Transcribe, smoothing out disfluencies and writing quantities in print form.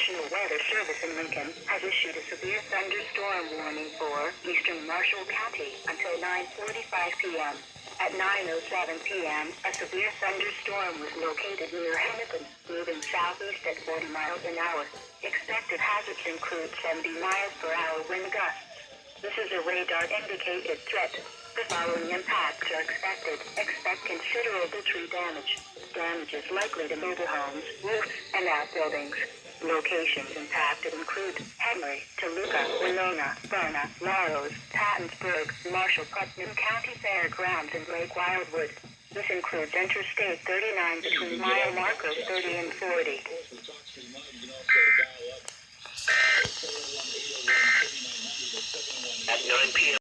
National Weather Service in Lincoln has issued a severe thunderstorm warning for eastern Marshall County until 9:45 p.m. At 9:07 p.m., a severe thunderstorm was located near Hennepin, moving southeast at 40 miles an hour. Expected hazards include 70 miles per hour wind gusts. This is a radar-indicated threat. The following impacts are expected. Expect considerable tree damage. Damage is likely to mobile homes, roofs, and outbuildings. Locations impacted include Henry, Toluca, Winona, Burna, Larrows, Pattonsburg, Marshall, Putnam County Fairgrounds, and Lake Wildwood. This includes Interstate 39 between mile markers 30 and 40.